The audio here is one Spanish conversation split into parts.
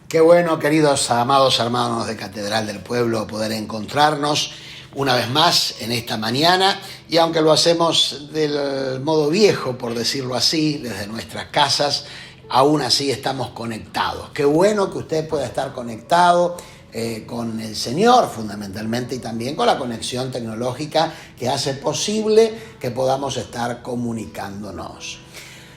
Qué bueno, queridos amados hermanos de Catedral del Pueblo, poder encontrarnos una vez más en esta mañana, y aunque lo hacemos del modo viejo, por decirlo así, desde nuestras casas, aún así estamos conectados. Qué bueno que usted pueda estar conectado con el Señor fundamentalmente, y también con la conexión tecnológica que hace posible que podamos estar comunicándonos.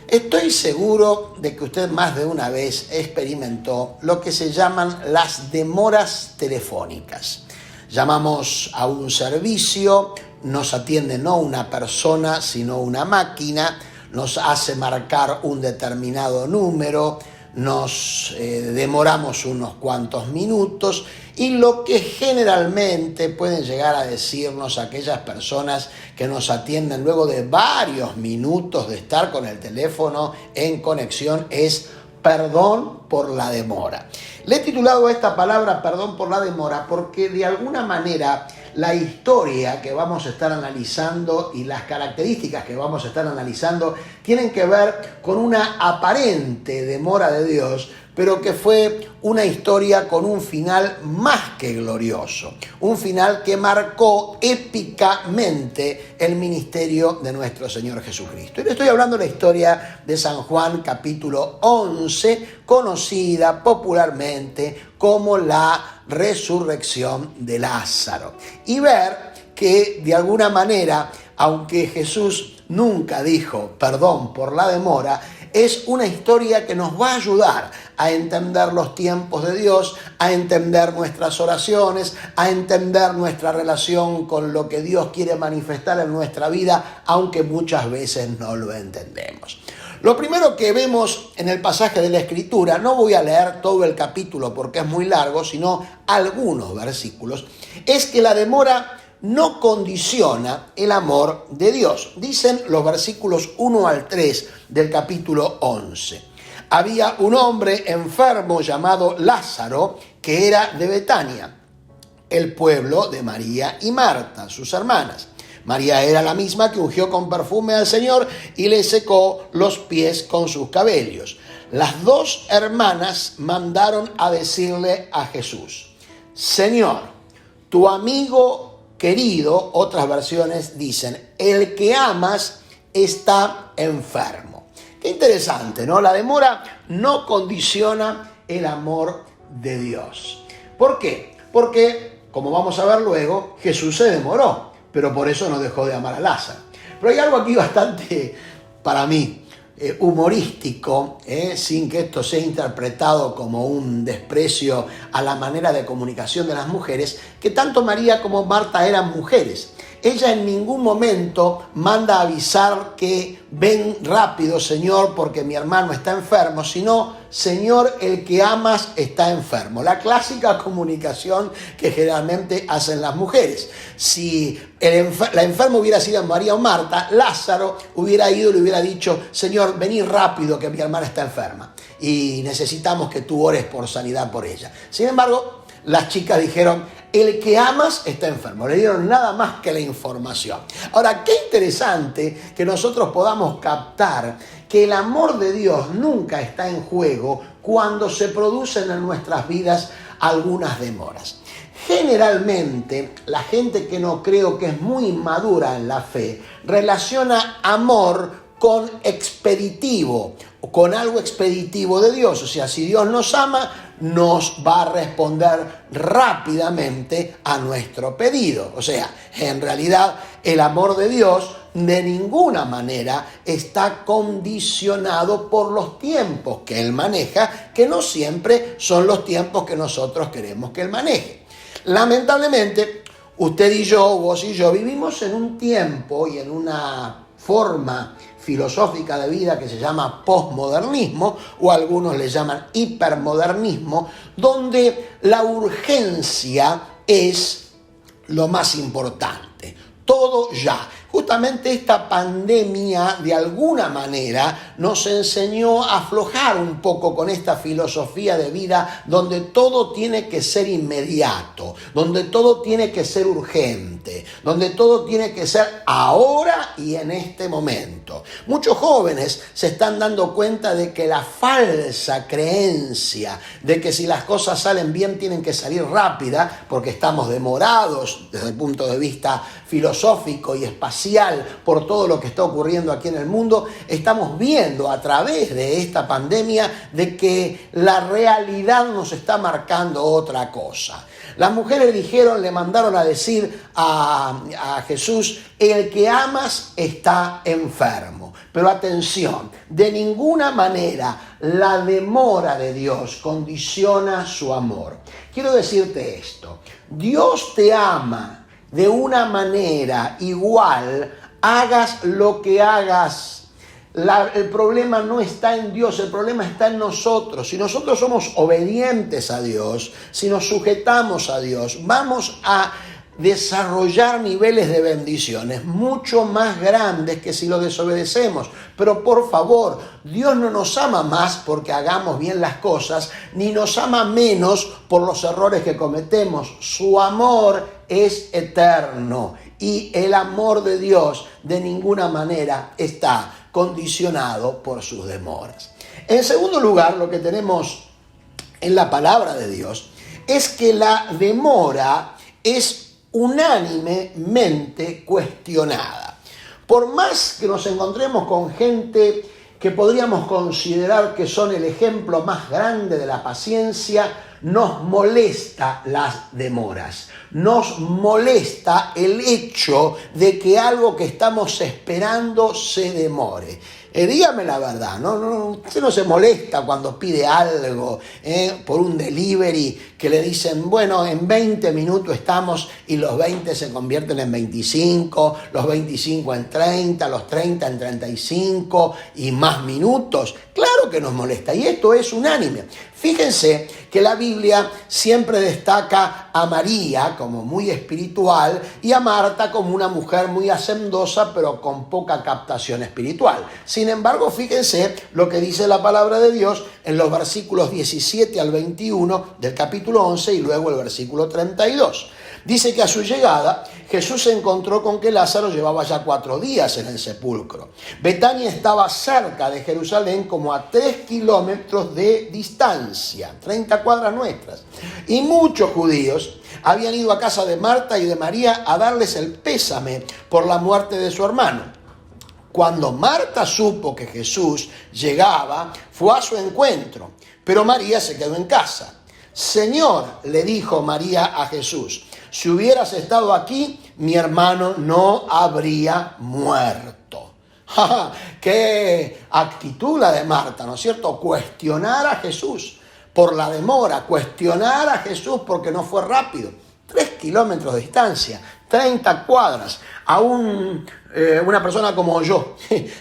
Estoy seguro de que usted más de una vez experimentó lo que se llaman las demoras telefónicas. Llamamos a un servicio, nos atiende no una persona, sino una máquina, nos hace marcar un determinado número, nos demoramos unos cuantos minutos, y lo que generalmente pueden llegar a decirnos aquellas personas que nos atienden luego de varios minutos de estar con el teléfono en conexión es: perdón por la demora. Le he titulado esta palabra perdón por la demora porque de alguna manera la historia que vamos a estar analizando y las características que vamos a estar analizando tienen que ver con una aparente demora de Dios, pero que fue una historia con un final más que glorioso, un final que marcó épicamente el ministerio de nuestro Señor Jesucristo. Y le estoy hablando de la historia de San Juan, capítulo 11, conocida popularmente como la resurrección de Lázaro. Y ver que de alguna manera, aunque Jesús nunca dijo perdón por la demora, es una historia que nos va a ayudar a entender los tiempos de Dios, a entender nuestras oraciones, a entender nuestra relación con lo que Dios quiere manifestar en nuestra vida, aunque muchas veces no lo entendemos. Lo primero que vemos en el pasaje de la Escritura, no voy a leer todo el capítulo porque es muy largo, sino algunos versículos, es que la demora no condiciona el amor de Dios. Dicen los versículos 1 al 3 del capítulo 11. Había un hombre enfermo llamado Lázaro, que era de Betania, el pueblo de María y Marta, sus hermanas. María era la misma que ungió con perfume al Señor y le secó los pies con sus cabellos. Las dos hermanas mandaron a decirle a Jesús: Señor, tu amigo querido, otras versiones dicen, el que amas está enfermo. Qué interesante, ¿no? La demora no condiciona el amor de Dios. ¿Por qué? Porque, como vamos a ver luego, Jesús se demoró, pero por eso no dejó de amar a Lázaro. Pero hay algo aquí bastante, para mí, humorístico, sin que esto sea interpretado como un desprecio a la manera de comunicación de las mujeres, que tanto María como Marta eran mujeres. Ella en ningún momento manda avisar que ven rápido, Señor, porque mi hermano está enfermo, sino, Señor, el que amas está enfermo. La clásica comunicación que generalmente hacen las mujeres. Si la enferma hubiera sido María o Marta, Lázaro hubiera ido y le hubiera dicho: Señor, vení rápido que mi hermana está enferma y necesitamos que tú ores por sanidad por ella. Sin embargo, las chicas dijeron: el que amas está enfermo. Le dieron nada más que la información. Ahora, qué interesante que nosotros podamos captar que el amor de Dios nunca está en juego cuando se producen en nuestras vidas algunas demoras. Generalmente, la gente que no creo que es muy inmadura en la fe, relaciona amor con expeditivo, o con algo expeditivo de Dios. O sea, si Dios nos ama, nos va a responder rápidamente a nuestro pedido. O sea, en realidad, el amor de Dios de ninguna manera está condicionado por los tiempos que Él maneja, que no siempre son los tiempos que nosotros queremos que Él maneje. Lamentablemente, usted y yo, vos y yo, vivimos en un tiempo y en una forma filosófica de vida que se llama posmodernismo, o algunos le llaman hipermodernismo, donde la urgencia es lo más importante. Todo ya. Justamente esta pandemia de alguna manera nos enseñó a aflojar un poco con esta filosofía de vida donde todo tiene que ser inmediato, donde todo tiene que ser urgente, donde todo tiene que ser ahora y en este momento. Muchos jóvenes se están dando cuenta de que la falsa creencia de que si las cosas salen bien tienen que salir rápida porque estamos demorados desde el punto de vista filosófico y espacial por todo lo que está ocurriendo aquí en el mundo, estamos viendo a través de esta pandemia de que la realidad nos está marcando otra cosa. Las mujeres le mandaron a decir a Jesús: el que amas está enfermo. Pero atención, de ninguna manera la demora de Dios condiciona su amor. Quiero decirte esto: Dios te ama de una manera igual, hagas lo que hagas. El problema no está en Dios, el problema está en nosotros. Si nosotros somos obedientes a Dios, si nos sujetamos a Dios, vamos a desarrollar niveles de bendiciones mucho más grandes que si lo desobedecemos. Pero por favor, Dios no nos ama más porque hagamos bien las cosas, ni nos ama menos por los errores que cometemos. Su amor es eterno y el amor de Dios de ninguna manera está condicionado por sus demoras. En segundo lugar, lo que tenemos en la palabra de Dios es que la demora es unánimemente cuestionada. Por más que nos encontremos con gente que podríamos considerar que son el ejemplo más grande de la paciencia, nos molesta las demoras, nos molesta el hecho de que algo que estamos esperando se demore. Dígame la verdad, usted no se molesta cuando pide algo por un delivery que le dicen, bueno, en 20 minutos estamos, y los 20 se convierten en 25, los 25 en 30, los 30 en 35 y más minutos. Claro que nos molesta, y esto es unánime. Fíjense que la Biblia siempre destaca a María como muy espiritual y a Marta como una mujer muy hacendosa pero con poca captación espiritual. Sin embargo, fíjense lo que dice la palabra de Dios en los versículos 17 al 21 del capítulo 11 y luego el versículo 32. Dice que a su llegada Jesús se encontró con que Lázaro llevaba ya 4 días en el sepulcro. Betania estaba cerca de Jerusalén, como a 3 kilómetros de distancia, 30 cuadras nuestras. Y muchos judíos habían ido a casa de Marta y de María a darles el pésame por la muerte de su hermano. Cuando Marta supo que Jesús llegaba, fue a su encuentro, pero María se quedó en casa. Señor, le dijo María a Jesús, si hubieras estado aquí, mi hermano no habría muerto. ¡Qué actitud la de Marta!, ¿no es cierto? Cuestionar a Jesús por la demora, cuestionar a Jesús porque no fue rápido. 3 kilómetros de distancia, 30 cuadras, a una persona como yo,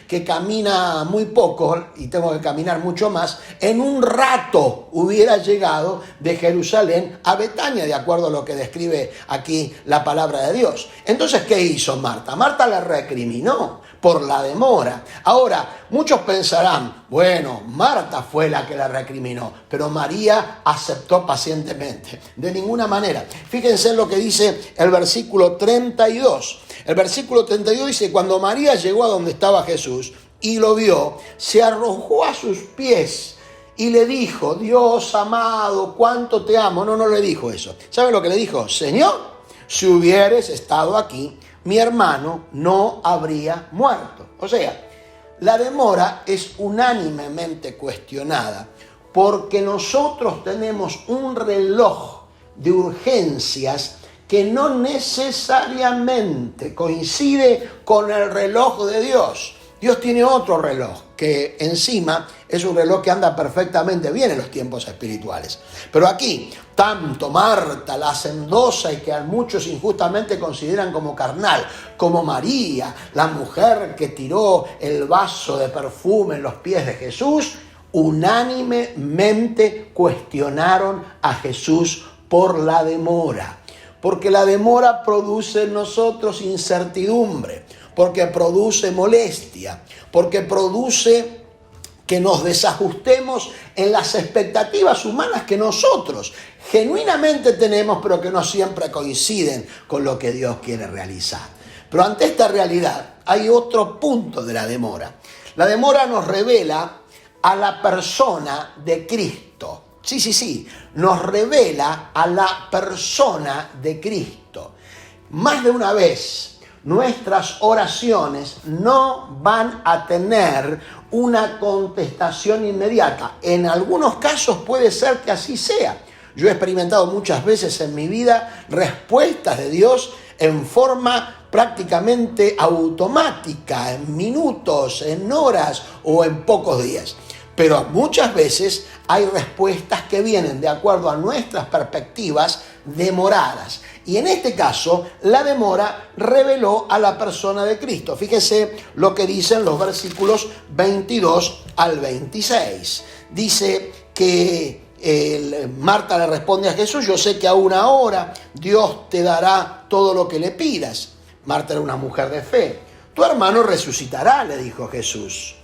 que camina muy poco y tengo que caminar mucho más, en un rato hubiera llegado de Jerusalén a Betania, de acuerdo a lo que describe aquí la palabra de Dios. Entonces, ¿qué hizo Marta? Marta la recriminó por la demora. Ahora, muchos pensarán, bueno, Marta fue la que la recriminó, pero María aceptó pacientemente. De ninguna manera. Fíjense en lo que dice el versículo 32. El versículo 32 dice, cuando María llegó a donde estaba Jesús y lo vio, se arrojó a sus pies y le dijo, Dios amado, cuánto te amo. No le dijo eso. ¿Saben lo que le dijo? Señor, si hubieres estado aquí, mi hermano no habría muerto. O sea, la demora es unánimemente cuestionada porque nosotros tenemos un reloj de urgencias que no necesariamente coincide con el reloj de Dios. Dios tiene otro reloj, que encima es un reloj que anda perfectamente bien en los tiempos espirituales. Pero aquí, tanto Marta, la hacendosa y que a muchos injustamente consideran como carnal, como María, la mujer que tiró el vaso de perfume en los pies de Jesús, unánimemente cuestionaron a Jesús por la demora. Porque la demora produce en nosotros incertidumbre, porque produce molestia, porque produce que nos desajustemos en las expectativas humanas que nosotros genuinamente tenemos, pero que no siempre coinciden con lo que Dios quiere realizar. Pero ante esta realidad hay otro punto de la demora. La demora nos revela a la persona de Cristo. Sí, nos revela a la persona de Cristo. Más de una vez, nuestras oraciones no van a tener una contestación inmediata. En algunos casos puede ser que así sea. Yo he experimentado muchas veces en mi vida respuestas de Dios en forma prácticamente automática, en minutos, en horas o en pocos días. Pero muchas veces hay respuestas que vienen de acuerdo a nuestras perspectivas demoradas. Y en este caso, la demora reveló a la persona de Cristo. Fíjese lo que dicen los versículos 22 al 26. Dice que Marta le responde a Jesús: yo sé que aún ahora Dios te dará todo lo que le pidas. Marta era una mujer de fe. Tu hermano resucitará, le dijo Jesús.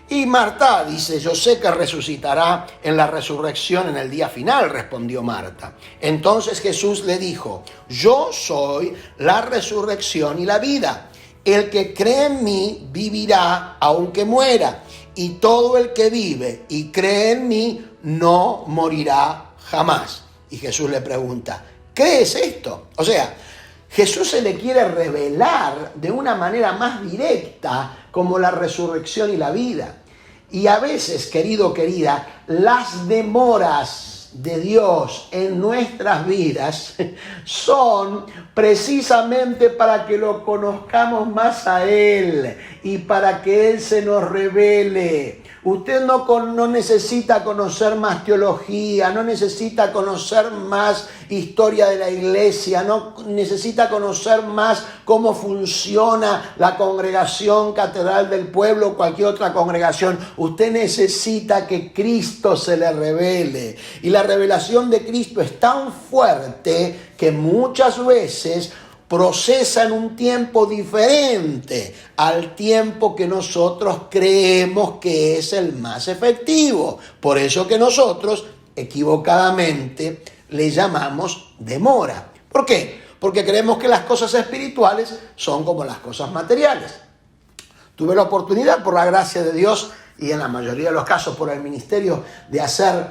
Y Marta dice: yo sé que resucitará en la resurrección en el día final, respondió Marta. Entonces Jesús le dijo: yo soy la resurrección y la vida. El que cree en mí vivirá aunque muera, y todo el que vive y cree en mí no morirá jamás. Y Jesús le pregunta: ¿crees esto? O sea, Jesús se le quiere revelar de una manera más directa como la resurrección y la vida. Y a veces, querido, querida, las demoras de Dios en nuestras vidas son precisamente para que lo conozcamos más a Él y para que Él se nos revele. Usted no necesita conocer más teología, no necesita conocer más historia de la iglesia, no necesita conocer más cómo funciona la congregación Catedral del Pueblo o cualquier otra congregación. Usted necesita que Cristo se le revele. Y la revelación de Cristo es tan fuerte que muchas veces procesa en un tiempo diferente al tiempo que nosotros creemos que es el más efectivo. Por eso que nosotros equivocadamente le llamamos demora. ¿Por qué? Porque creemos que las cosas espirituales son como las cosas materiales. Tuve la oportunidad, por la gracia de Dios y en la mayoría de los casos por el ministerio, de hacer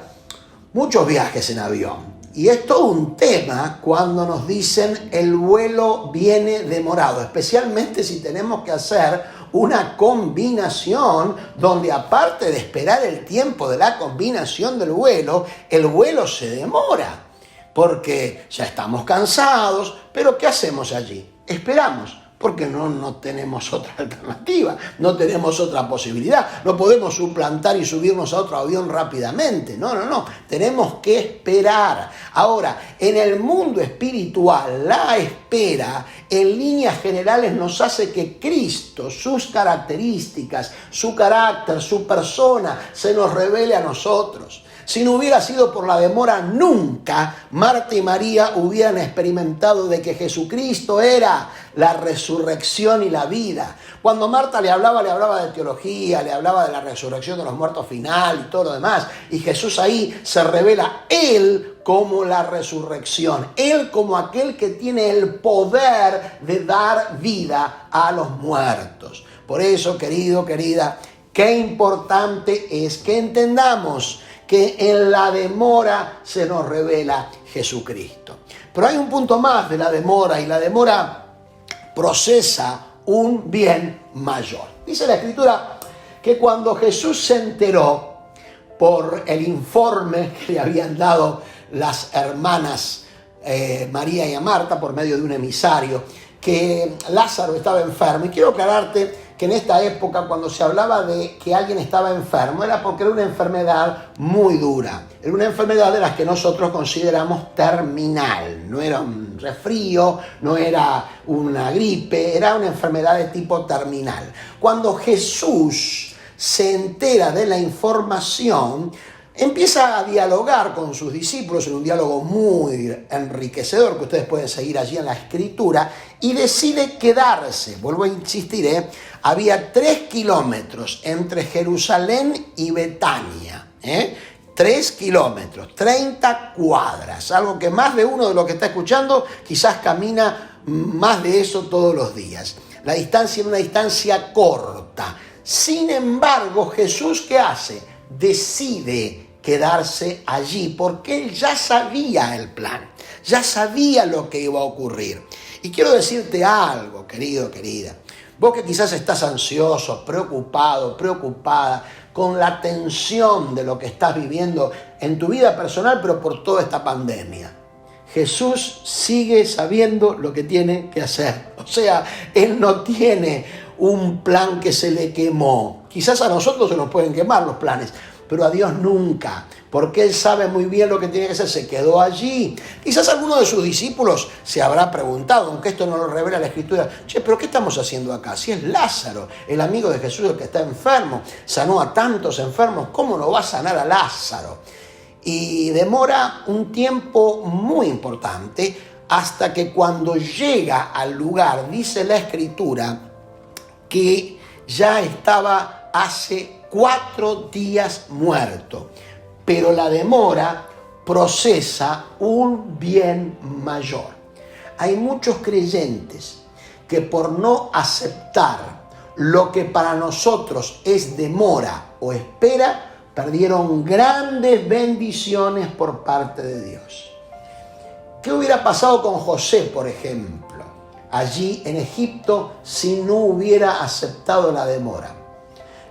muchos viajes en avión. Y es todo un tema cuando nos dicen el vuelo viene demorado, especialmente si tenemos que hacer una combinación donde, aparte de esperar el tiempo de la combinación del vuelo, el vuelo se demora porque ya estamos cansados. Pero ¿qué hacemos allí? Esperamos. Porque no tenemos otra alternativa, no tenemos otra posibilidad. No podemos suplantar y subirnos a otro avión rápidamente. No. Tenemos que esperar. Ahora, en el mundo espiritual, la espera, en líneas generales, nos hace que Cristo, sus características, su carácter, su persona, se nos revele a nosotros. Si no hubiera sido por la demora, nunca Marta y María hubieran experimentado de que Jesucristo era la resurrección y la vida. Cuando Marta le hablaba de teología, le hablaba de la resurrección de los muertos final y todo lo demás. Y Jesús ahí se revela Él como la resurrección, Él como aquel que tiene el poder de dar vida a los muertos. Por eso, querido, querida, qué importante es que entendamos que en la demora se nos revela Jesucristo. Pero hay un punto más de la demora, y la demora procesa un bien mayor. Dice la Escritura que cuando Jesús se enteró por el informe que le habían dado las hermanas María y Marta por medio de un emisario, que Lázaro estaba enfermo. Y quiero aclararte que en esta época, cuando se hablaba de que alguien estaba enfermo, era porque era una enfermedad muy dura. Era una enfermedad de las que nosotros consideramos terminal. No era un resfrío, no era una gripe, era una enfermedad de tipo terminal. Cuando Jesús se entera de la información, empieza a dialogar con sus discípulos en un diálogo muy enriquecedor que ustedes pueden seguir allí en la Escritura, y decide quedarse. Vuelvo a insistir, había 3 kilómetros entre Jerusalén y Betania, 3 kilómetros, 30 cuadras, algo que más de uno de los que está escuchando quizás camina más de eso todos los días. La distancia era una distancia corta. Sin embargo, Jesús, ¿qué hace? Decide quedarse allí porque él ya sabía el plan, ya sabía lo que iba a ocurrir. Y quiero decirte algo, querido, querida. Vos que quizás estás ansioso, preocupado, preocupada, con la tensión de lo que estás viviendo en tu vida personal, pero por toda esta pandemia. Jesús sigue sabiendo lo que tiene que hacer. O sea, Él no tiene un plan que se le quemó. Quizás a nosotros se nos pueden quemar los planes, pero a Dios nunca, porque Él sabe muy bien lo que tiene que hacer, se quedó allí. Quizás alguno de sus discípulos se habrá preguntado, aunque esto no lo revela la Escritura, pero ¿qué estamos haciendo acá? Si es Lázaro, el amigo de Jesús, el que está enfermo, sanó a tantos enfermos, ¿cómo no va a sanar a Lázaro? Y demora un tiempo muy importante hasta que cuando llega al lugar, dice la Escritura, que ya estaba hace 4 días muerto. Pero la demora procesa un bien mayor. Hay muchos creyentes que por no aceptar lo que para nosotros es demora o espera, perdieron grandes bendiciones por parte de Dios. ¿Qué hubiera pasado con José, por ejemplo, allí en Egipto, si no hubiera aceptado la demora?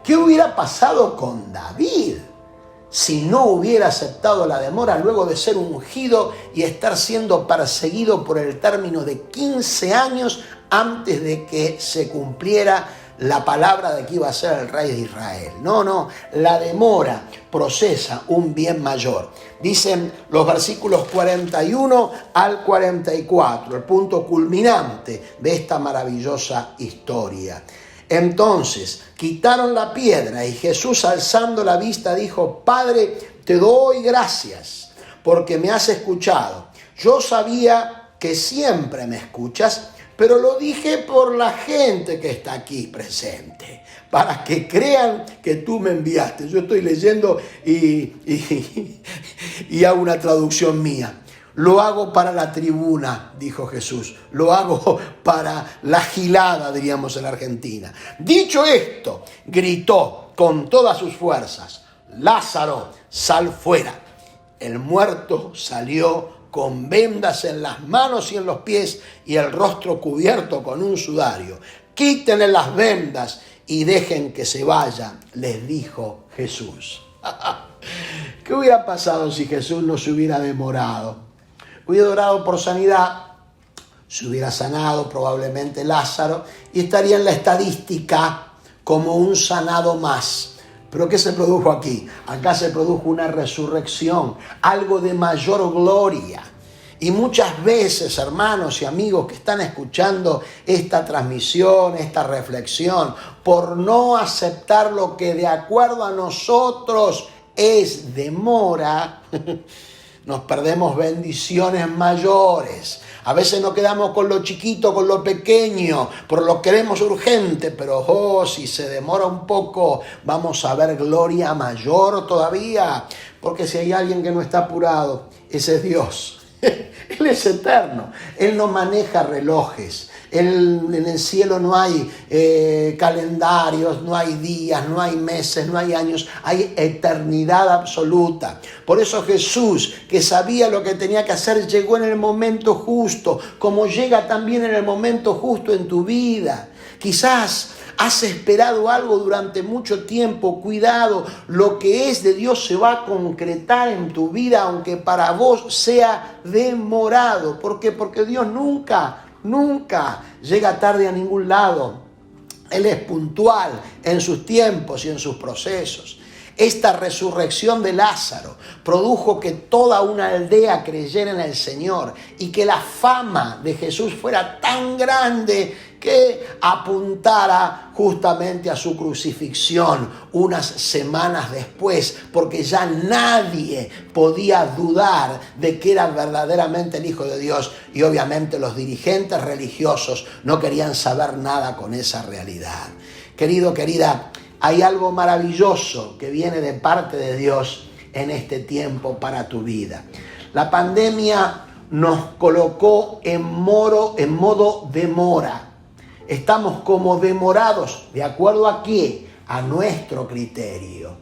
¿Qué hubiera pasado con David si no hubiera aceptado la demora luego de ser ungido y estar siendo perseguido por el término de 15 años antes de que se cumpliera la palabra de que iba a ser el rey de Israel? No, la demora procesa un bien mayor. Dicen los versículos 41 al 44, el punto culminante de esta maravillosa historia. Entonces quitaron la piedra y Jesús, alzando la vista, dijo: Padre, te doy gracias porque me has escuchado. Yo sabía que siempre me escuchas, pero lo dije por la gente que está aquí presente, para que crean que tú me enviaste. Yo estoy leyendo y hago una traducción mía. Lo hago para la tribuna, dijo Jesús. Lo hago para la gilada, diríamos en la Argentina. Dicho esto, gritó con todas sus fuerzas: Lázaro, sal fuera. El muerto salió con vendas en las manos y en los pies y el rostro cubierto con un sudario. Quítenle las vendas y dejen que se vaya, les dijo Jesús. ¿Qué hubiera pasado si Jesús no se hubiera demorado? Hubiera orado por sanidad, se hubiera sanado probablemente Lázaro y estaría en la estadística como un sanado más. ¿Pero qué se produjo aquí? Acá se produjo una resurrección, algo de mayor gloria. Y muchas veces, hermanos y amigos que están escuchando esta transmisión, esta reflexión, por no aceptar lo que de acuerdo a nosotros es demora, nos perdemos bendiciones mayores. A veces nos quedamos con lo chiquito, con lo pequeño, por lo que queremos urgente, pero si se demora un poco, vamos a ver gloria mayor todavía. Porque si hay alguien que no está apurado, ese es Dios. Él es eterno, Él no maneja relojes. En el cielo no hay calendarios, no hay días, no hay meses, no hay años, hay eternidad absoluta. Por eso Jesús, que sabía lo que tenía que hacer, llegó en el momento justo, como llega también en el momento justo en tu vida. Quizás has esperado algo durante mucho tiempo. Cuidado, lo que es de Dios se va a concretar en tu vida, aunque para vos sea demorado. ¿Por qué? Porque Dios nunca llega tarde a ningún lado. Él es puntual en sus tiempos y en sus procesos. Esta resurrección de Lázaro produjo que toda una aldea creyera en el Señor y que la fama de Jesús fuera tan grande que apuntara justamente a su crucifixión unas semanas después, porque ya nadie podía dudar de que era verdaderamente el Hijo de Dios, y obviamente los dirigentes religiosos no querían saber nada con esa realidad. Querido, querida, hay algo maravilloso que viene de parte de Dios en este tiempo para tu vida. La pandemia nos colocó en modo demora. Estamos como demorados, ¿de acuerdo a qué? A nuestro criterio.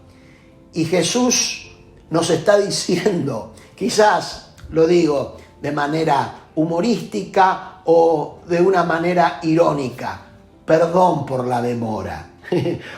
Y Jesús nos está diciendo, quizás lo digo de manera humorística o de una manera irónica, perdón por la demora.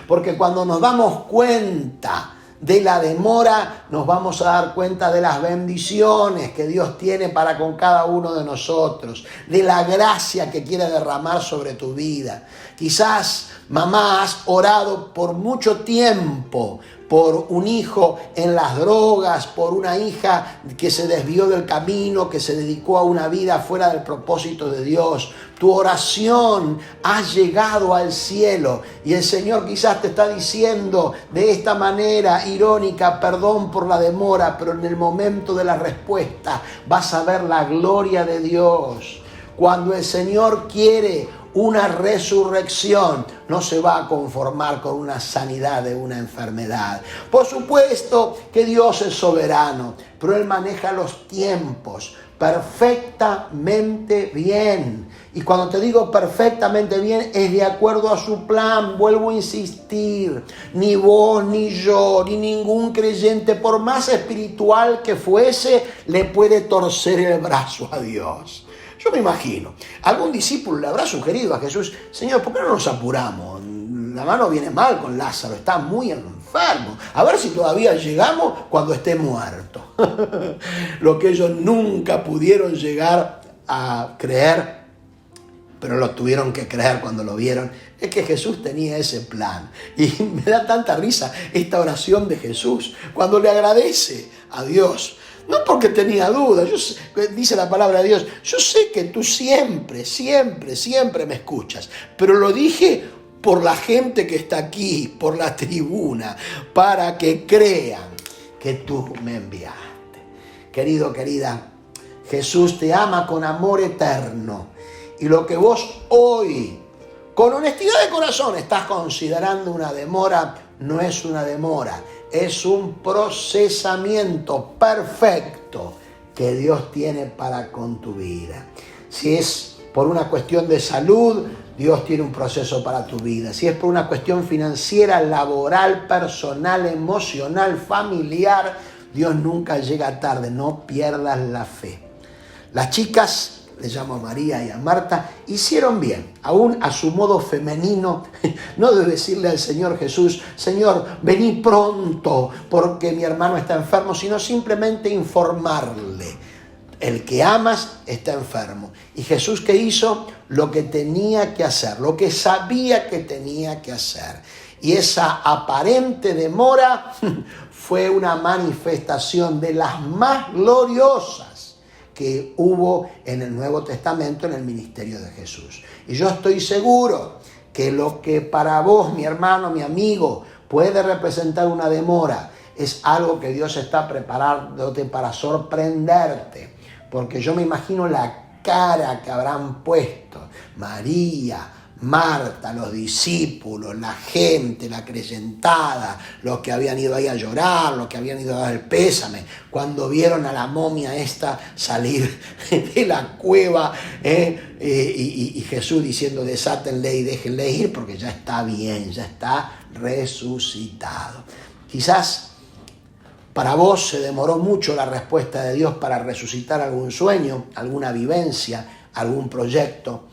Porque cuando nos damos cuenta de la demora, nos vamos a dar cuenta de las bendiciones que Dios tiene para con cada uno de nosotros, de la gracia que quiere derramar sobre tu vida. Quizás, mamá, has orado por mucho tiempo por un hijo en las drogas, por una hija que se desvió del camino, que se dedicó a una vida fuera del propósito de Dios. Tu oración ha llegado al cielo y el Señor quizás te está diciendo de esta manera irónica, perdón por la demora, pero en el momento de la respuesta vas a ver la gloria de Dios. Cuando el Señor quiere una resurrección, no se va a conformar con una sanidad de una enfermedad. Por supuesto que Dios es soberano, pero Él maneja los tiempos perfectamente bien. Y cuando te digo perfectamente bien, es de acuerdo a su plan. Vuelvo a insistir, ni vos, ni yo, ni ningún creyente, por más espiritual que fuese, le puede torcer el brazo a Dios. Yo me imagino, algún discípulo le habrá sugerido a Jesús, Señor, ¿por qué no nos apuramos? La mano viene mal con Lázaro, está muy enfermo. A ver si todavía llegamos cuando esté muerto. Lo que ellos nunca pudieron llegar a creer, pero lo tuvieron que creer cuando lo vieron, es que Jesús tenía ese plan. Y me da tanta risa esta oración de Jesús, cuando le agradece a Dios. No porque tenía dudas, dice la palabra de Dios, yo sé que tú siempre me escuchas, pero lo dije por la gente que está aquí, por la tribuna, para que crean que tú me enviaste. Querido, querida, Jesús te ama con amor eterno, y lo que vos hoy, con honestidad de corazón, estás considerando una demora, no es una demora. Es un procesamiento perfecto que Dios tiene para con tu vida. Si es por una cuestión de salud, Dios tiene un proceso para tu vida. Si es por una cuestión financiera, laboral, personal, emocional, familiar, Dios nunca llega tarde. No pierdas la fe. Las chicas, le llamo a María y a Marta, hicieron bien, aún a su modo femenino, no de decirle al Señor Jesús, Señor, vení pronto porque mi hermano está enfermo, sino simplemente informarle, el que amas está enfermo. Y Jesús, ¿qué hizo? Lo que tenía que hacer, lo que sabía que tenía que hacer. Y esa aparente demora fue una manifestación de las más gloriosas que hubo en el Nuevo Testamento en el ministerio de Jesús. Y yo estoy seguro que lo que para vos, mi hermano, mi amigo, puede representar una demora, es algo que Dios está preparándote para sorprenderte. Porque yo me imagino la cara que habrán puesto María, Marta, los discípulos, la gente, la creyentada, los que habían ido ahí a llorar, los que habían ido a dar el pésame, cuando vieron a la momia esta salir de la cueva, y Jesús diciendo, desátenle y déjenle ir porque ya está bien, ya está resucitado. Quizás para vos se demoró mucho la respuesta de Dios para resucitar algún sueño, alguna vivencia, algún proyecto,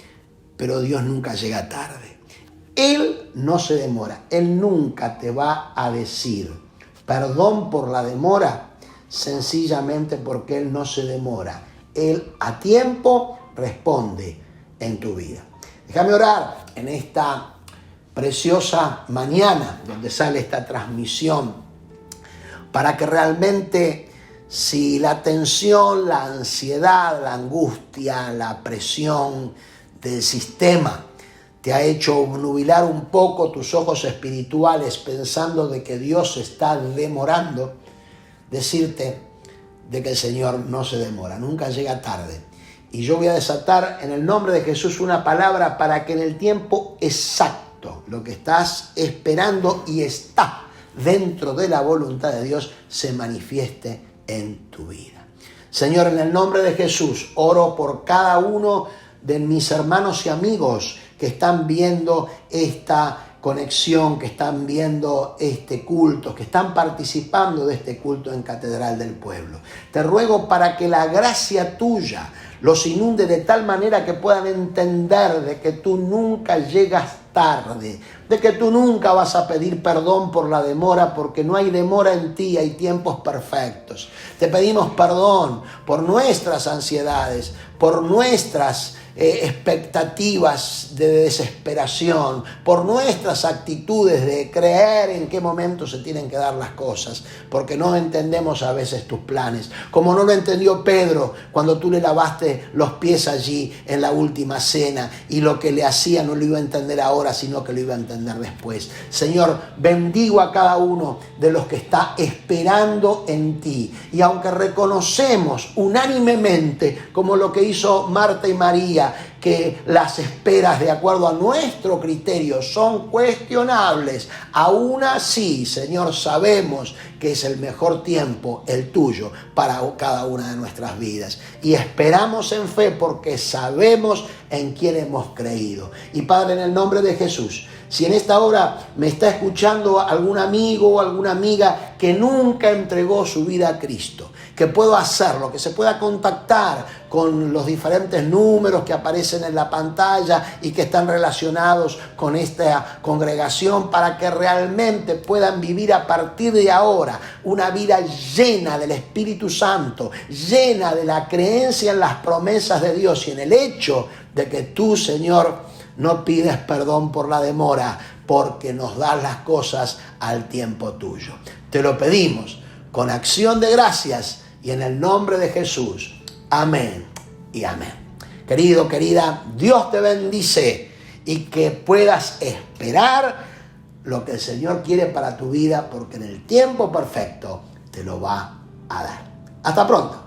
pero Dios nunca llega tarde. Él no se demora. Él nunca te va a decir perdón por la demora, sencillamente porque Él no se demora. Él a tiempo responde en tu vida. Déjame orar en esta preciosa mañana donde sale esta transmisión para que realmente, si la tensión, la ansiedad, la angustia, la presión del sistema te ha hecho obnubilar un poco tus ojos espirituales pensando de que Dios está demorando, decirte de que el Señor no se demora, nunca llega tarde. Y yo voy a desatar en el nombre de Jesús una palabra para que en el tiempo exacto lo que estás esperando y está dentro de la voluntad de Dios se manifieste en tu vida. Señor, en el nombre de Jesús, oro por cada uno de mis hermanos y amigos que están viendo esta conexión, que están viendo este culto, que están participando de este culto en Catedral del Pueblo. Te ruego para que la gracia tuya los inunde de tal manera que puedan entender de que tú nunca llegas tarde, de que tú nunca vas a pedir perdón por la demora, porque no hay demora en ti, hay tiempos perfectos. Te pedimos perdón por nuestras ansiedades, por nuestras expectativas de desesperación, por nuestras actitudes de creer en qué momento se tienen que dar las cosas, porque no entendemos a veces tus planes, como no lo entendió Pedro cuando tú le lavaste los pies allí en la última cena, y lo que le hacía no lo iba a entender ahora, sino que lo iba a entender después. Señor, bendigo a cada uno de los que está esperando en ti, y aunque reconocemos unánimemente, como lo que hizo Marta y María, que las esperas de acuerdo a nuestro criterio son cuestionables, aún así, Señor, sabemos que es el mejor tiempo, el tuyo, para cada una de nuestras vidas. Y esperamos en fe porque sabemos en quién hemos creído. Y Padre, en el nombre de Jesús, si en esta hora me está escuchando algún amigo o alguna amiga que nunca entregó su vida a Cristo, que puedo hacerlo, que se pueda contactar con los diferentes números que aparecen en la pantalla y que están relacionados con esta congregación, para que realmente puedan vivir a partir de ahora una vida llena del Espíritu Santo, llena de la creencia en las promesas de Dios y en el hecho de que tú, Señor, no pides perdón por la demora, porque nos das las cosas al tiempo tuyo. Te lo pedimos con acción de gracias y en el nombre de Jesús. Amén y amén. Querido, querida, Dios te bendice y que puedas esperar lo que el Señor quiere para tu vida, porque en el tiempo perfecto te lo va a dar. Hasta pronto.